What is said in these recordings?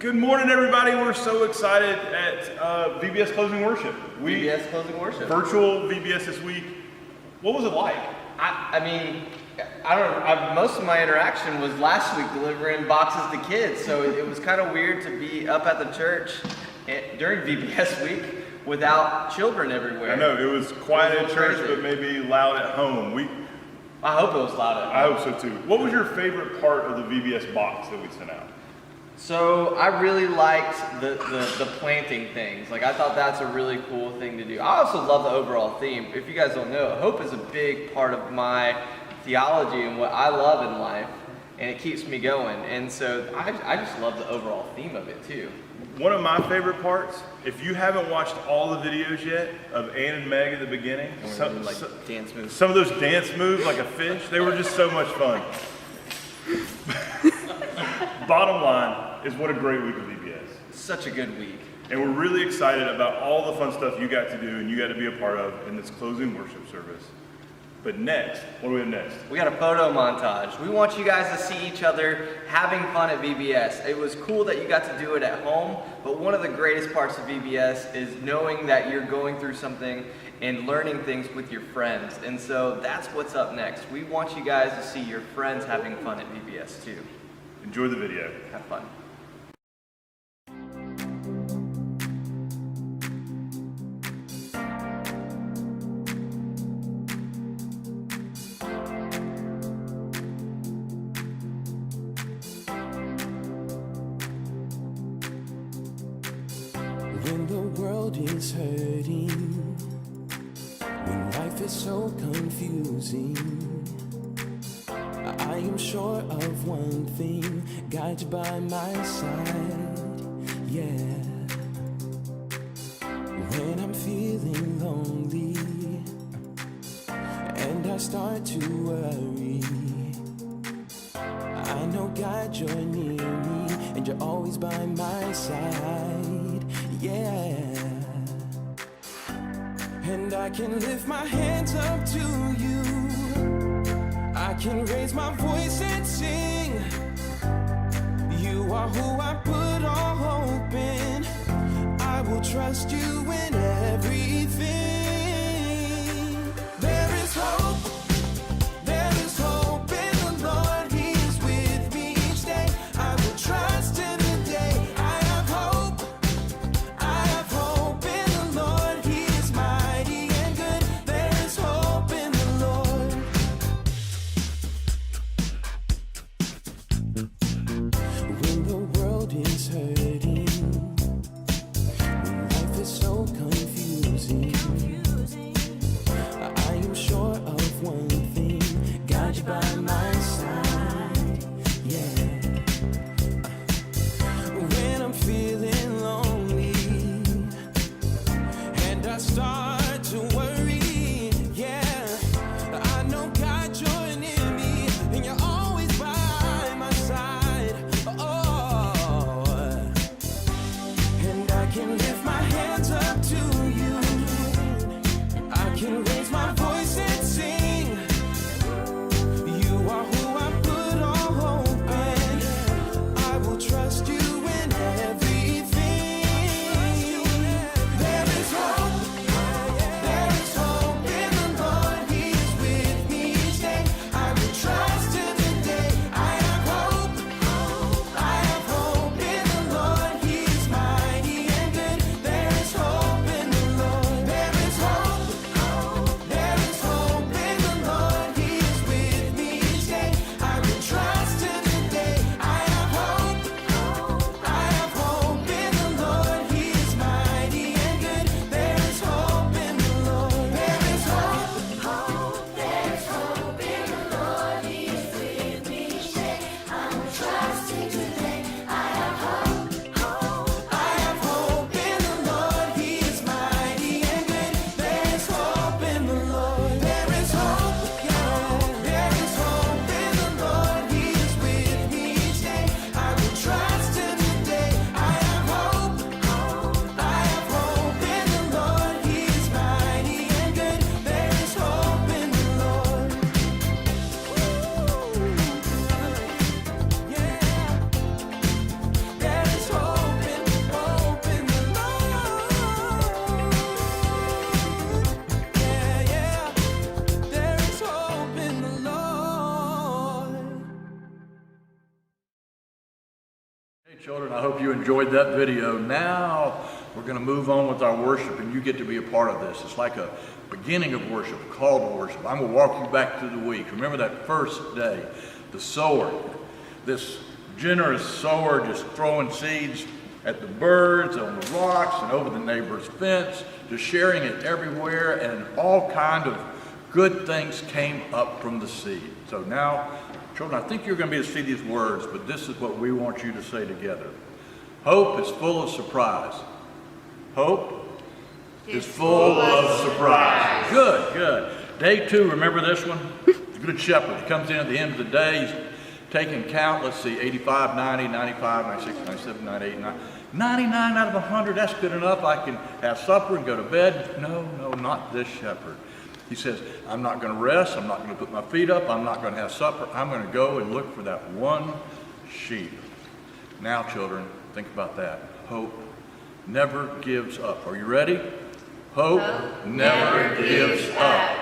Good morning, everybody. We're so excited at VBS Closing Worship. VBS Closing Worship. Virtual VBS this week. What was it like? I mean, I don't know. Most of my interaction was last week delivering boxes to kids, so it was kind of weird to be up at the church during VBS week without children everywhere. I know, it was quiet at church, but maybe loud at home. I hope it was loud at home. I hope so too. What was your favorite part of the VBS box that we sent out? So I really liked the planting things. Like, I thought that's a really cool thing to do. I also love the overall theme. If you guys don't know, hope is a big part of my theology and what I love in life, and it keeps me going. And so I just love the overall theme of it too. One of my favorite parts, if you haven't watched all the videos yet of Ann and Meg at the beginning, Dance moves. Some of those dance moves like a fish, they were just so much fun. Bottom line is, what a great week of VBS. Such a good week. And we're really excited about all the fun stuff you got to do and you got to be a part of in this closing worship service. But next, what do we have next? We got a photo montage. We want you guys to see each other having fun at VBS. It was cool that you got to do it at home, but one of the greatest parts of VBS is knowing that you're going through something and learning things with your friends. And so that's what's up next. We want you guys to see your friends having fun at VBS too. Enjoy the video. Have fun. When the world is hurting, when life is so confusing, I am sure of one thing, God you're by my side, yeah. When I'm feeling lonely and I start to worry, I know God you're near me and you're always by my side, yeah. And I can lift my hands up to you, I can raise my voice and sing. You are who I put all hope in. I will trust you in everything. There is hope. There is hope in the Lord. He is with me each day. I will trust in the day. I have hope. I have hope in the Lord. He is mighty and good. There is hope in the Lord. When the world is hurting, when life is so confusing, I am sure of one thing, God you're by my side, yeah. When I'm feeling lonely and I start to worry, yeah, I know God you're near me and you're always by my side, oh. And I can lift my hands up to you, I can raise my voice and sing. You are who I put all hope in. I will trust you in everything. There is hope. There is hope in the Lord. He is with me each day. I will trust in the day. I have hope. I have hope in the Lord. He is mighty and good. There is hope in the Lord. There is hope. There Children, I hope you enjoyed that video. Now we're going to move on with our worship, and you get to be a part of this. It's like a beginning of worship, a call to worship. I'm going to walk you back through the week. Remember that first day, the sower, this generous sower just throwing seeds at the birds, on the rocks, and over the neighbor's fence, just sharing it everywhere, and all kind of good things came up from the seed. So now, children, I think you're going to be able to see these words, but this is what we want you to say together. Hope is full of surprise. Hope is full of surprise. Good, good. Day 2, remember this one? The Good Shepherd. He comes in at the end of the day. He's taking count. Let's see, 85, 90, 95, 96, 97, 98, 99 out of 100. That's good enough. I can have supper and go to bed. No, not this shepherd. He says, I'm not going to rest. I'm not going to put my feet up. I'm not going to have supper. I'm going to go and look for that one sheep. Now, children, think about that. Hope never gives up. Are you ready? Hope never gives up.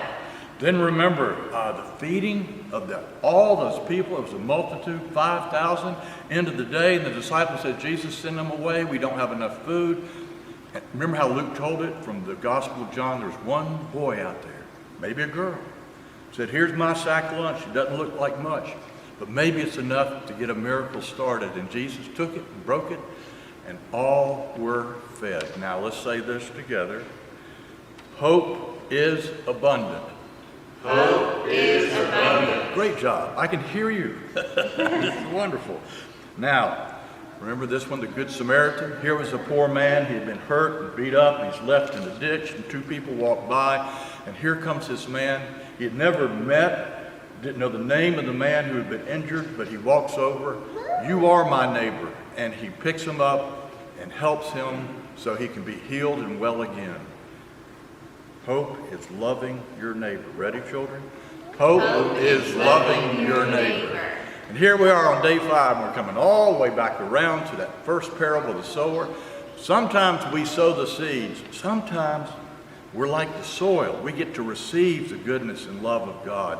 Then remember the feeding of all those people. It was a multitude, 5,000. End of the day, and the disciples said, Jesus, send them away. We don't have enough food. And remember how Luke told it from the Gospel of John? There's one boy out there, maybe a girl, said, here's my sack of lunch. It doesn't look like much, but maybe it's enough to get a miracle started. And Jesus took it and broke it, and all were fed. Now let's say this together. Hope is abundant. Hope is abundant. Great job. I can hear you. This is wonderful. Now, remember this one, the Good Samaritan? Here was a poor man. He had been hurt and beat up, and he's left in the ditch, and 2 people walked by, and here comes this man he had never met, didn't know the name of the man who had been injured, but he walks over. You are my neighbor. And he picks him up and helps him so he can be healed and well again. Hope is loving your neighbor. Ready, children? Hope is loving your neighbor. And here we are on day 5, and we're coming all the way back around to that first parable of the sower. Sometimes we sow the seeds. Sometimes we're like the soil. We get to receive the goodness and love of God.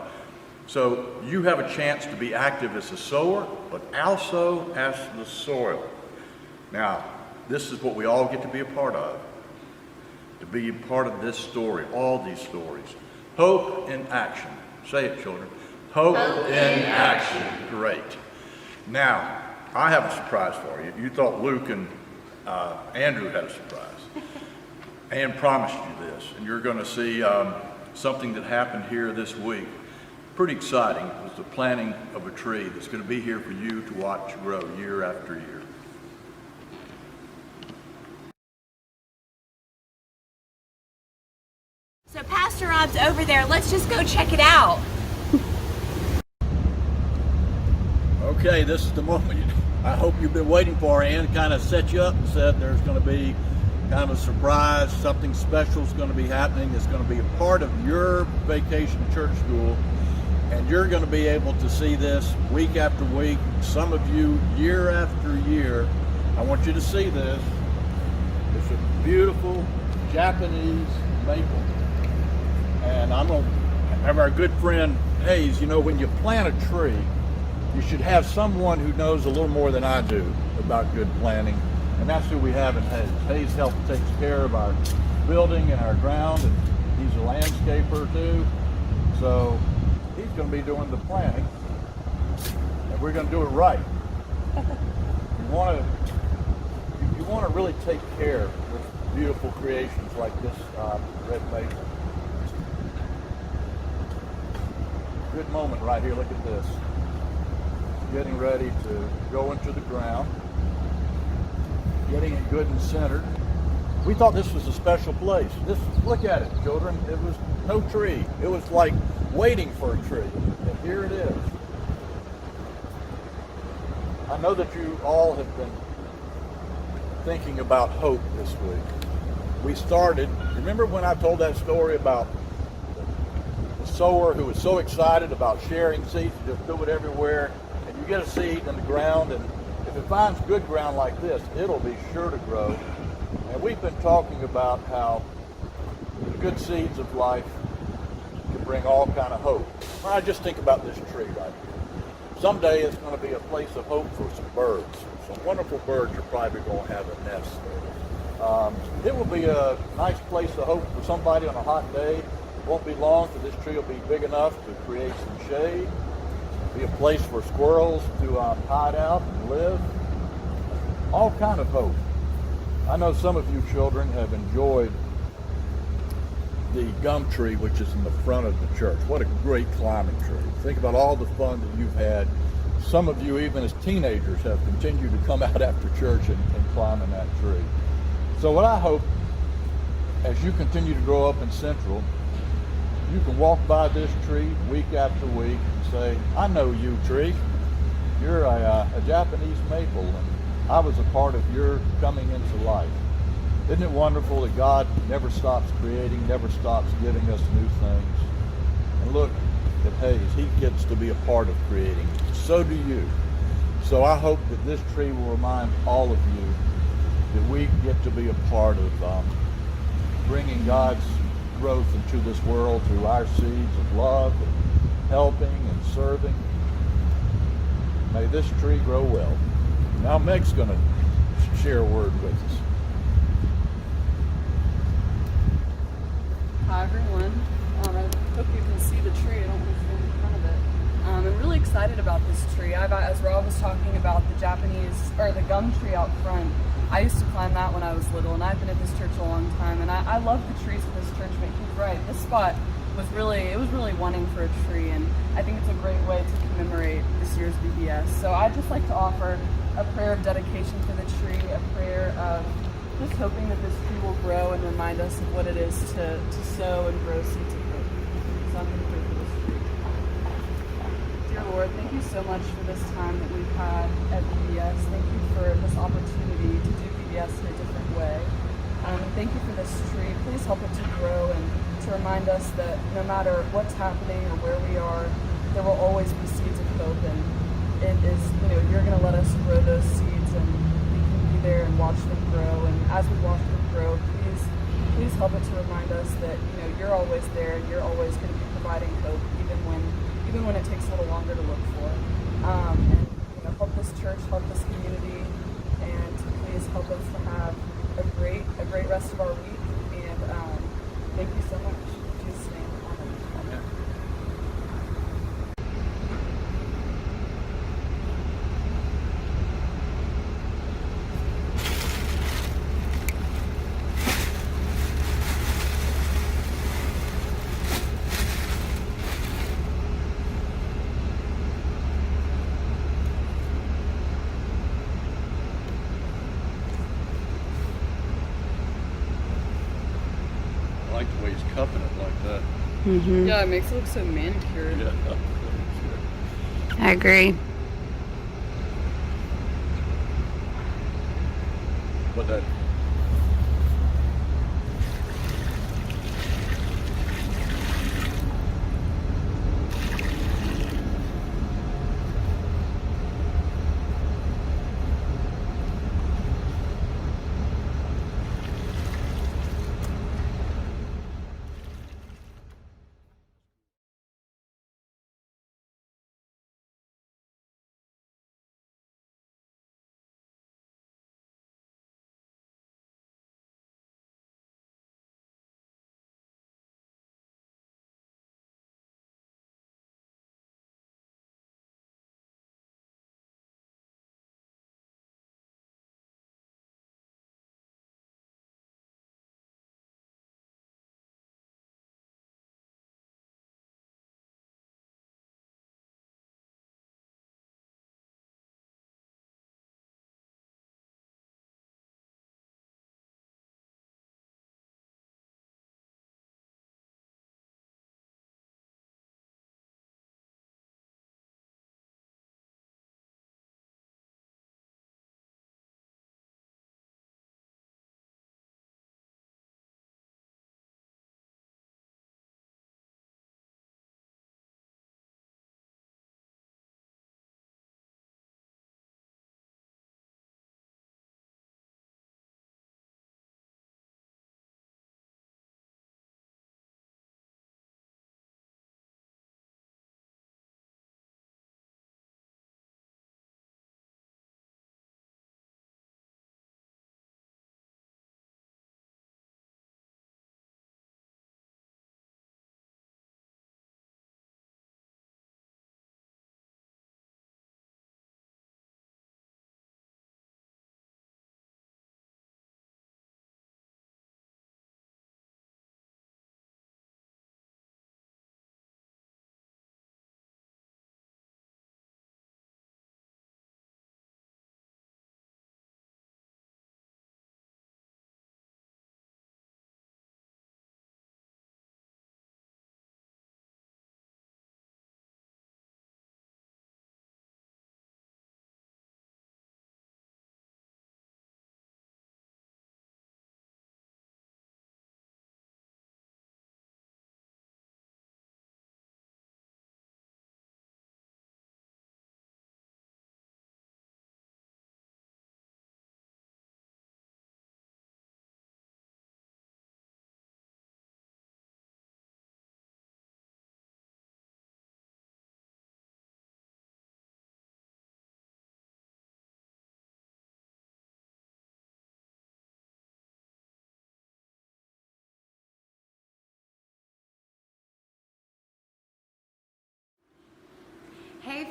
So you have a chance to be active as a sower, but also as the soil. Now, this is what we all get to be a part of. To be a part of this story, all these stories. Hope in action. Say it, children. Hope in action. Great. Now, I have a surprise for you. You thought Luke and Andrew had a surprise. Ann promised you this, and you're going to see something that happened here this week. Pretty exciting. It was the planting of a tree that's going to be here for you to watch grow year after year. So Pastor Rob's over there. Let's just go check it out. Okay, this is the moment I hope you've been waiting for. Ann kind of set you up and said there's going to be kind of a surprise, something special is going to be happening. It's going to be a part of your vacation church school, and you're going to be able to see this week after week, some of you year after year. I want you to see this. It's a beautiful Japanese maple. And I'm going to have our good friend Hayes. You know, when you plant a tree, you should have someone who knows a little more than I do about good planting. And that's who we have in Hayes. Hayes takes care of our building and our ground, and he's a landscaper too. So he's going to be doing the planting, and we're going to do it right. You want to really take care with beautiful creations like this red maple. Good moment right here. Look at this. Getting ready to go into the ground. Getting it good and centered. We thought this was a special place. Look at it, children. It was no tree. It was like waiting for a tree. And here it is. I know that you all have been thinking about hope this week. We started, remember when I told that story about sower who was so excited about sharing seeds, you just threw it everywhere, and you get a seed in the ground, and if it finds good ground like this, it'll be sure to grow. And we've been talking about how the good seeds of life can bring all kind of hope. I just think about this tree right here. Someday it's going to be a place of hope for some birds. Some wonderful birds are probably going to have a nest there. It will be a nice place to hope for somebody on a hot day. It won't be long till this tree will be big enough to create some shade. Be a place for squirrels to hide out and live. All kind of hope. I know some of you children have enjoyed the gum tree, which is in the front of the church. What a great climbing tree. Think about all the fun that you've had. Some of you, even as teenagers, have continued to come out after church and climb in that tree. So what I hope, as you continue to grow up in Central, you can walk by this tree week after week and say, I know you, tree. You're a Japanese maple, and I was a part of your coming into life. Isn't it wonderful that God never stops creating, never stops giving us new things? And look at Hayes, he gets to be a part of creating. So do you. So I hope that this tree will remind all of you that we get to be a part of bringing God's growth into this world through our seeds of love and helping and serving. May this tree grow well. Now Meg's going to share a word with us. Hi everyone. I hope you can see the tree. I don't want to stand in front of it. I'm really excited about this tree. As Rob was talking about the gum tree out front, I used to climb that when I was little, and I've been at this church a long time, and I love the trees at this church, but he's right. This spot was really wanting for a tree, and I think it's a great way to commemorate this year's VBS. So I'd just like to offer a prayer of dedication for the tree, a prayer of just hoping that this tree will grow and remind us of what it is to sow and grow seeds of hope. So I'm going to pray for this tree. Dear Lord, thank you so much for this time that we've had at VBS. Thank you for this opportunity to do VBS in a different way. Thank you for this tree. Please help it to grow and to remind us that no matter what's happening or where we are, there will always be seeds of hope. And it is, you're going to let us grow those seeds, and we can be there and watch them grow. And as we watch them grow, please help it to remind us that you're always there and you're always going to be providing hope, even when it takes a little longer to look for. And help this church, help this community, and please help us to have a great rest of our week. And thank you so much. In Jesus' name. Amen. I like the way he's cupping it like that. Yeah, it makes it look so manicured. Yeah. I agree. But that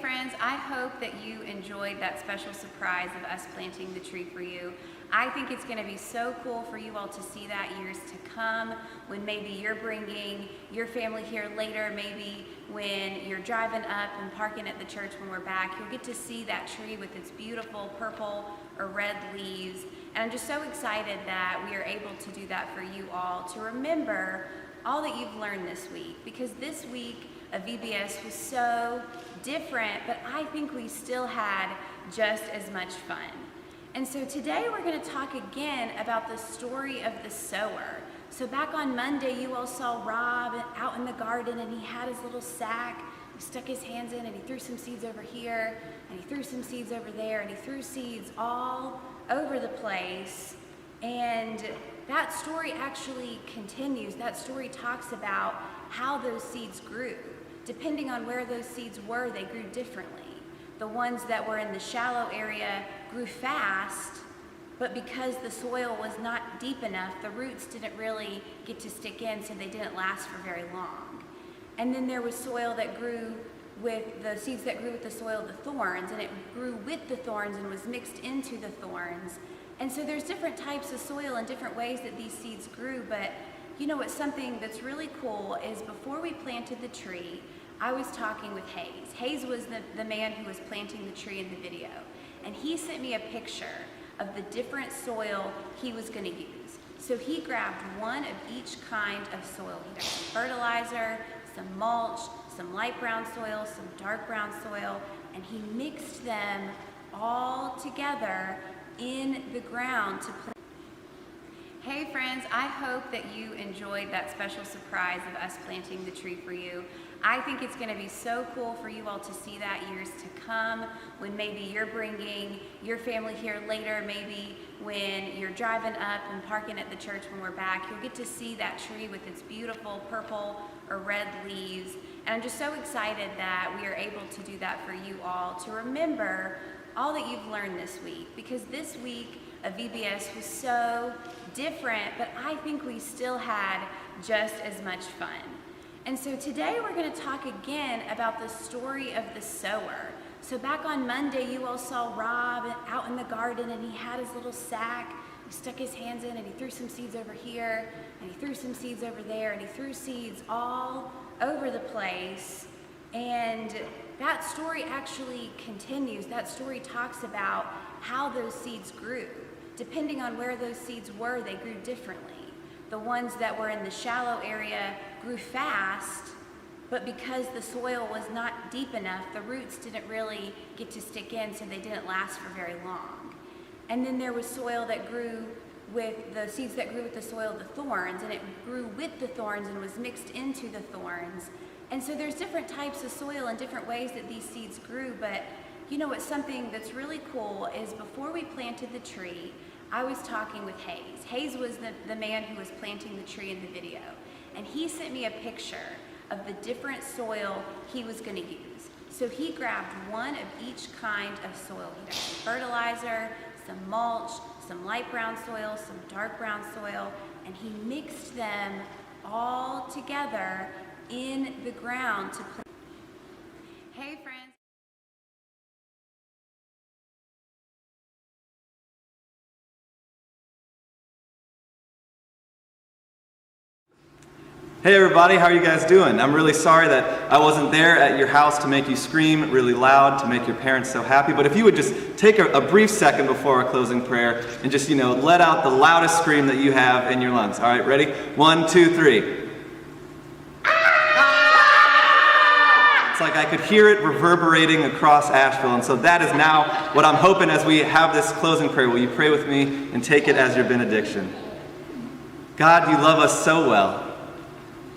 friends, I hope that you enjoyed that special surprise of us planting the tree for you. I think it's going to be so cool for you all to see that years to come, when maybe you're bringing your family here later, maybe when you're driving up and parking at the church when we're back, you'll get to see that tree with its beautiful purple or red leaves. And I'm just so excited that we are able to do that for you all, to remember all that you've learned this week, because this week of VBS was so different, but I think we still had just as much fun. And so today we're going to talk again about the story of the sower. So back on Monday, you all saw Rob out in the garden, and he had his little sack. He stuck his hands in and he threw some seeds over here, and he threw some seeds over there, and he threw seeds all over the place. And that story actually continues. That story talks about how those seeds grew. Depending on where those seeds were, they grew differently. The ones that were in the shallow area grew fast, but because the soil was not deep enough, the roots didn't really get to stick in, so they didn't last for very long. And then there was soil that grew with the seeds that grew with the soil of the thorns, and it grew with the thorns and was mixed into the thorns. And so there's different types of soil and different ways that these seeds grew, but you know what's something that's really cool is before we planted the tree, I was talking with Hayes. Hayes was the man who was planting the tree in the video, and he sent me a picture of the different soil he was going to use. So he grabbed one of each kind of soil. He got some fertilizer, some mulch, some light brown soil, some dark brown soil, and he mixed them all together in the ground to plant. Hey friends, I hope that you enjoyed that special surprise of us planting the tree for you. I think it's going to be so cool for you all to see that years to come, when maybe you're bringing your family here later, maybe when you're driving up and parking at the church when we're back, you'll get to see that tree with its beautiful purple or red leaves. And I'm just so excited that we are able to do that for you all, to remember all that you've learned this week, because this week of VBS was so different, but I think we still had just as much fun. And so today we're going to talk again about the story of the sower. So back on Monday, you all saw Rob out in the garden, and he had his little sack. He stuck his hands in and he threw some seeds over here, and he threw some seeds over there, and he threw seeds all over the place. And that story actually continues. That story talks about how those seeds grew. Depending on where those seeds were, they grew differently. The ones that were in the shallow area grew fast, but because the soil was not deep enough, the roots didn't really get to stick in, so they didn't last for very long. And then there was soil that grew with the seeds that grew with the soil of the thorns, and it grew with the thorns and was mixed into the thorns. And so there's different types of soil and different ways that these seeds grew, but you know what's something that's really cool is before we planted the tree, I was talking with Hayes. Hayes was the man who was planting the tree in the video, and he sent me a picture of the different soil he was going to use. So he grabbed one of each kind of soil. He got some fertilizer, some mulch, some light brown soil, some dark brown soil, and he mixed them all together in the ground to plant. Hey friends. Hey everybody, how are you guys doing? I'm really sorry that I wasn't there at your house to make you scream really loud, to make your parents so happy, but if you would just take a brief second before our closing prayer and just, let out the loudest scream that you have in your lungs. All right, ready? 1, 2, 3. It's like I could hear it reverberating across Asheville, and so that is now what I'm hoping as we have this closing prayer. Will you pray with me and take it as your benediction? God, you love us so well.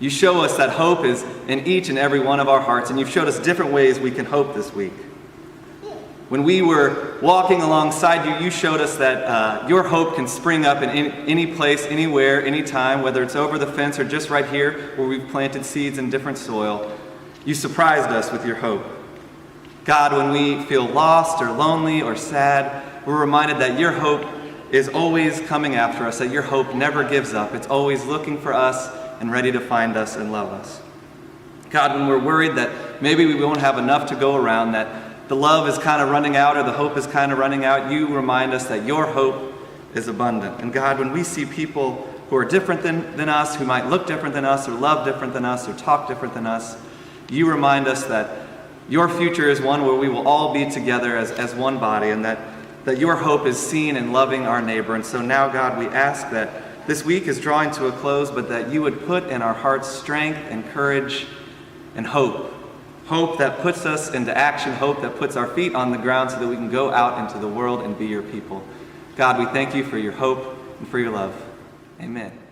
You show us that hope is in each and every one of our hearts, and you've showed us different ways we can hope this week. When we were walking alongside you, you showed us that your hope can spring up in any place, anywhere, anytime, whether it's over the fence or just right here where we've planted seeds in different soil. You surprised us with your hope. God, when we feel lost or lonely or sad, we're reminded that your hope is always coming after us, that your hope never gives up. It's always looking for us and ready to find us and love us. God, when we're worried that maybe we won't have enough to go around, that the love is kind of running out or the hope is kind of running out, you remind us that your hope is abundant. And God, when we see people who are different than us, who might look different than us or love different than us or talk different than us, you remind us that your future is one where we will all be together as one body, and that your hope is seen in loving our neighbor. And so now, God, we ask that this week is drawing to a close, but that you would put in our hearts strength and courage and hope. Hope that puts us into action, hope that puts our feet on the ground so that we can go out into the world and be your people. God, we thank you for your hope and for your love. Amen.